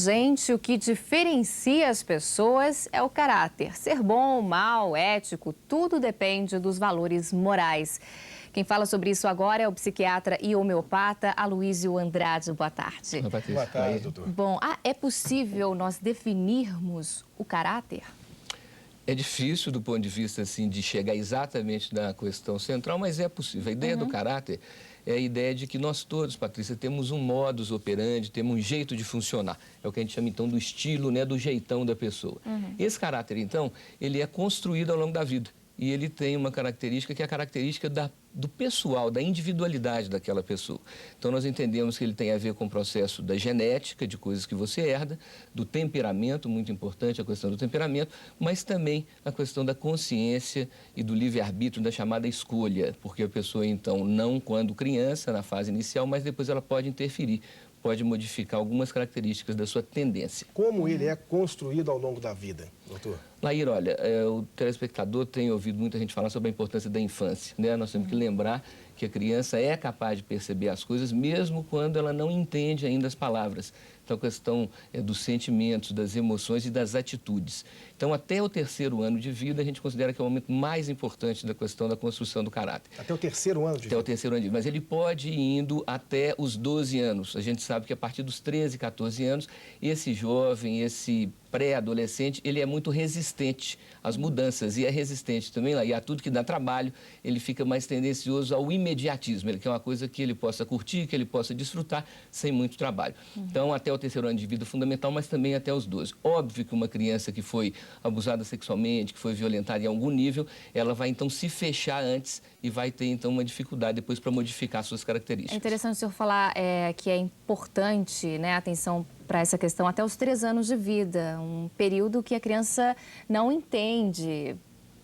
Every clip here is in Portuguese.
gente, o que diferencia as pessoas é o caráter. Ser bom, mal, ético, tudo depende dos valores morais. Quem fala sobre isso agora é o psiquiatra e homeopata Aloísio Andrade. Boa tarde. Boa tarde, doutor. Bom, é possível nós definirmos o caráter? É difícil do ponto de vista assim, de chegar exatamente na questão central, mas é possível. A ideia do caráter é a ideia de que nós todos, Patrícia, temos um modus operandi, temos um jeito de funcionar. É o que a gente chama, então, do estilo, né, do jeitão da pessoa. Esse caráter, então, ele é construído ao longo da vida. E ele tem uma característica que é a característica do pessoal, da individualidade daquela pessoa. Então, nós entendemos que ele tem a ver com o processo da genética, de coisas que você herda, do temperamento, muito importante a questão do temperamento, mas também a questão da consciência e do livre-arbítrio, da chamada escolha, porque a pessoa, então, não quando criança, na fase inicial, mas depois ela pode interferir, pode modificar algumas características da sua tendência. Como ele é construído ao longo da vida, doutor? Laíra, olha, o telespectador tem ouvido muita gente falar sobre a importância da infância, né? Nós temos que lembrar que a criança é capaz de perceber as coisas mesmo quando ela não entende ainda as palavras. Então, a questão dos sentimentos, das emoções e das atitudes. Então, até o 3º ano de vida, a gente considera que é o momento mais importante da questão da construção do caráter. Até o 3º ano de vida? Até o 3º ano de vida. Mas ele pode ir indo até os 12 anos. A gente sabe que a partir dos 13, 14 anos, esse jovem, esse pré-adolescente, ele é muito resistente às mudanças e é resistente também lá, e a tudo que dá trabalho, ele fica mais tendencioso ao imediatismo, ele quer uma coisa que ele possa curtir, que ele possa desfrutar sem muito trabalho. Então, até o 3º ano de vida é fundamental, mas também até os 12. Óbvio que uma criança que foi abusada sexualmente, que foi violentada em algum nível, ela vai então se fechar antes e vai ter então uma dificuldade depois para modificar suas características. É interessante o senhor falar que é importante, né, a atenção para essa questão até os 3 anos de vida, um período que a criança não entende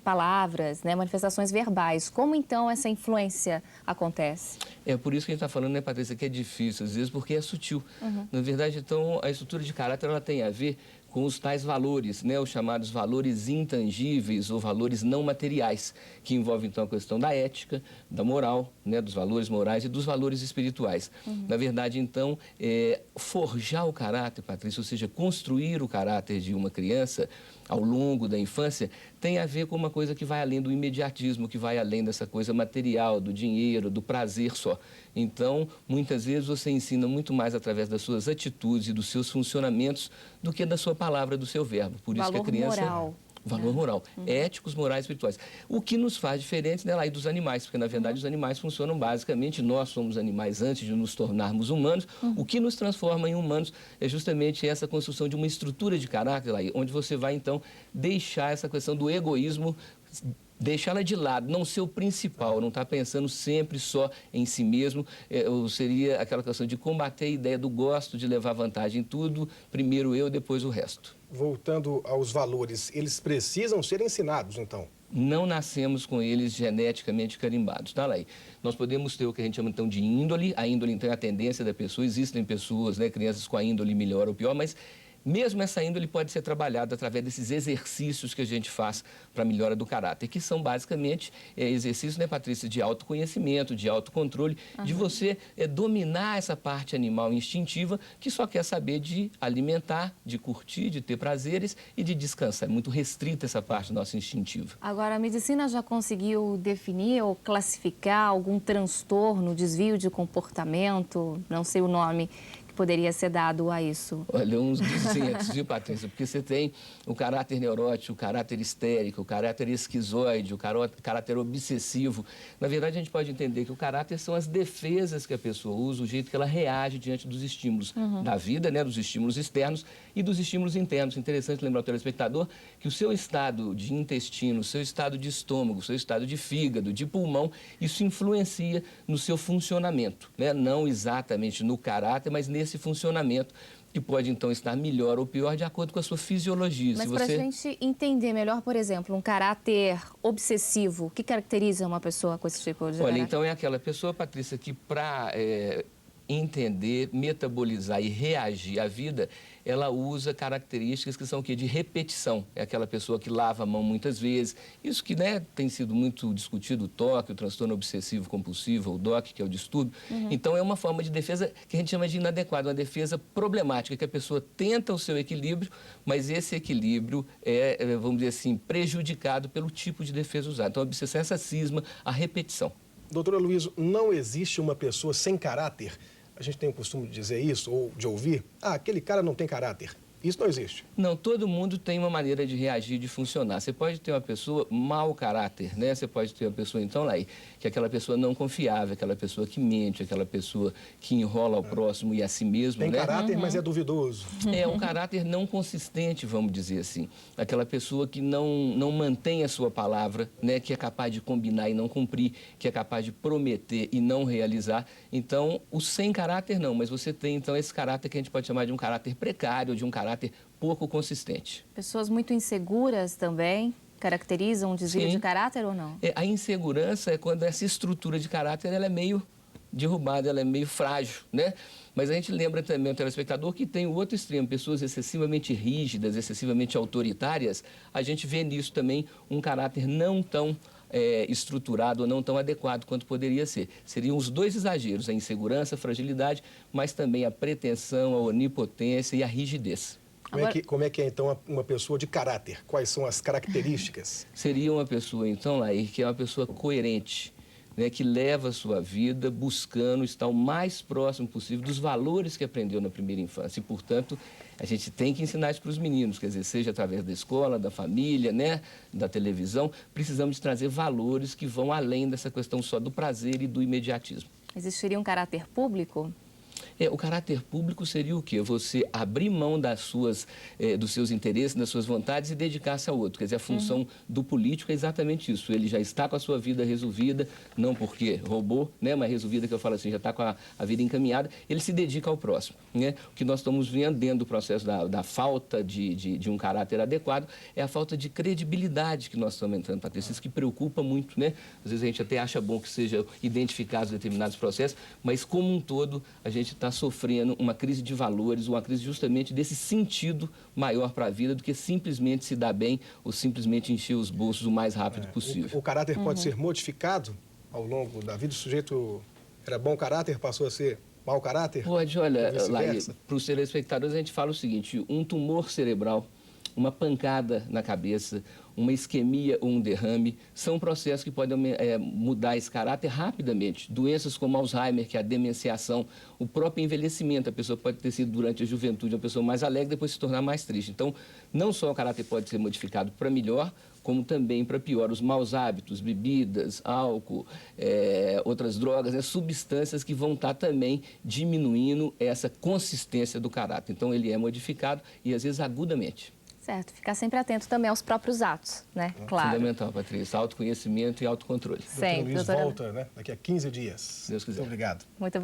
palavras, né, manifestações verbais. Como então essa influência acontece? É por isso que a gente está falando, né, Patrícia, que é difícil às vezes porque é sutil. Na verdade, então, a estrutura de caráter ela tem a ver com os tais valores, né, os chamados valores intangíveis ou valores não materiais, que envolvem então a questão da ética, da moral, né, dos valores morais e dos valores espirituais. Na verdade, então, forjar o caráter, Patrícia, ou seja, construir o caráter de uma criança ao longo da infância, tem a ver com uma coisa que vai além do imediatismo, que vai além dessa coisa material, do dinheiro, do prazer só. Então, muitas vezes você ensina muito mais através das suas atitudes e dos seus funcionamentos do que da sua palavra, do seu verbo. Por isso que a criança... Moral. Valor moral, éticos, morais, espirituais. O que nos faz diferentes, né, lá, e dos animais, porque, na verdade, os animais funcionam basicamente, nós somos animais antes de nos tornarmos humanos. O que nos transforma em humanos é justamente essa construção de uma estrutura de caráter, lá, onde você vai, então, deixar essa questão do egoísmo, deixá-la de lado, não ser o principal, não estar pensando sempre só em si mesmo, ou seria aquela questão de combater a ideia do gosto de levar vantagem em tudo, primeiro eu, depois o resto. Voltando aos valores, eles precisam ser ensinados, então? Não nascemos com eles geneticamente carimbados, tá, Laí? Nós podemos ter o que a gente chama, então, de índole. A índole, então, é a tendência da pessoa. Existem pessoas, né, crianças com a índole melhor ou pior, mas mesmo essa índole pode ser trabalhada através desses exercícios que a gente faz para a melhora do caráter, que são basicamente exercícios, né, Patrícia, de autoconhecimento, de autocontrole, de você dominar essa parte animal instintiva que só quer saber de alimentar, de curtir, de ter prazeres e de descansar. É muito restrita essa parte nossa instintiva. Agora, a medicina já conseguiu definir ou classificar algum transtorno, desvio de comportamento, não sei o nome, que poderia ser dado a isso? Olha, uns 200, viu, Patrícia? Porque você tem o caráter neurótico, o caráter histérico, o caráter esquizoide, o caráter obsessivo. Na verdade, a gente pode entender que o caráter são as defesas que a pessoa usa, o jeito que ela reage diante dos estímulos da vida, né, dos estímulos externos e dos estímulos internos. Interessante lembrar ao telespectador que o seu estado de intestino, o seu estado de estômago, o seu estado de fígado, de pulmão, isso influencia no seu funcionamento, né? Não exatamente no caráter, mas nesse funcionamento, que pode, então, estar melhor ou pior de acordo com a sua fisiologia. Mas para a gente entender melhor, por exemplo, um caráter obsessivo, o que caracteriza uma pessoa com esse tipo de caráter? Olha, então é aquela pessoa, Patrícia, que para entender, metabolizar e reagir à vida, ela usa características que são o quê? De repetição. É aquela pessoa que lava a mão muitas vezes. Isso que, né, tem sido muito discutido, o TOC, o transtorno obsessivo compulsivo, o DOC, que é o distúrbio. Então, é uma forma de defesa que a gente chama de inadequada, uma defesa problemática, que a pessoa tenta o seu equilíbrio, mas esse equilíbrio é, vamos dizer assim, prejudicado pelo tipo de defesa usada. Então, a obsessão é essa cisma, a repetição. Doutora Luísa, não existe uma pessoa sem caráter? A gente tem o costume de dizer isso, ou de ouvir, aquele cara não tem caráter. Isso não existe. Não, todo mundo tem uma maneira de reagir, de funcionar. Você pode ter uma pessoa mau caráter, né? Você pode ter uma pessoa, então, lá, que é aquela pessoa não confiável, aquela pessoa que mente, aquela pessoa que enrola ao próximo e a si mesmo, Tem né? caráter, mas é duvidoso. É um caráter não consistente, vamos dizer assim. Aquela pessoa que não mantém a sua palavra, né? Que é capaz de combinar e não cumprir, que é capaz de prometer e não realizar. Então, o sem caráter não, mas você tem, então, esse caráter que a gente pode chamar de um caráter precário, de um caráter pouco consistente. Pessoas muito inseguras também caracterizam um desvio de caráter ou não? A insegurança é quando essa estrutura de caráter ela é meio derrubada, ela é meio frágil, né? Mas a gente lembra também o telespectador que tem o outro extremo, pessoas excessivamente rígidas, excessivamente autoritárias. A gente vê nisso também um caráter não tão estruturado ou não tão adequado quanto poderia ser. Seriam os dois exageros, a insegurança, a fragilidade, mas também a pretensão, a onipotência e a rigidez. Como é que é, então, uma pessoa de caráter? Quais são as características? Seria uma pessoa, então, Lair, que é uma pessoa coerente, né, que leva a sua vida buscando estar o mais próximo possível dos valores que aprendeu na primeira infância. E, portanto, a gente tem que ensinar isso para os meninos, quer dizer, seja através da escola, da família, né, da televisão. Precisamos de trazer valores que vão além dessa questão só do prazer e do imediatismo. Existiria um caráter público? O caráter público seria o quê? Você abrir mão dos seus interesses, das suas vontades e dedicar-se ao outro. Quer dizer, a função do político é exatamente isso. Ele já está com a sua vida resolvida, não porque roubou, né, mas resolvida, que eu falo assim, já está com a vida encaminhada, ele se dedica ao próximo, né? O que nós estamos vendo dentro do processo da falta de um caráter adequado é a falta de credibilidade que nós estamos entrando, Patrícia. Isso que preocupa muito, né? Às vezes a gente até acha bom que sejam identificados determinados processos, mas como um todo a gente está sofrendo uma crise de valores, uma crise justamente desse sentido maior para a vida do que simplesmente se dar bem ou simplesmente encher os bolsos o mais rápido possível. O caráter pode ser modificado ao longo da vida? O sujeito era bom caráter, passou a ser mau caráter? Pode, olha, para os telespectadores a gente fala o seguinte, um tumor cerebral, uma pancada na cabeça, uma isquemia ou um derrame, são processos que podem mudar esse caráter rapidamente. Doenças como Alzheimer, que é a demenciação, o próprio envelhecimento, a pessoa pode ter sido durante a juventude uma pessoa mais alegre, depois se tornar mais triste. Então, não só o caráter pode ser modificado para melhor, como também para pior. Os maus hábitos, bebidas, álcool, outras drogas, né, substâncias que vão estar também diminuindo essa consistência do caráter. Então, ele é modificado e, às vezes, agudamente. Certo, ficar sempre atento também aos próprios atos, né? Claro. Fundamental, Patrícia. Autoconhecimento e autocontrole. Sempre, Doutor Luiz volta, né, daqui a 15 dias. Deus quiser. Muito obrigado. Muito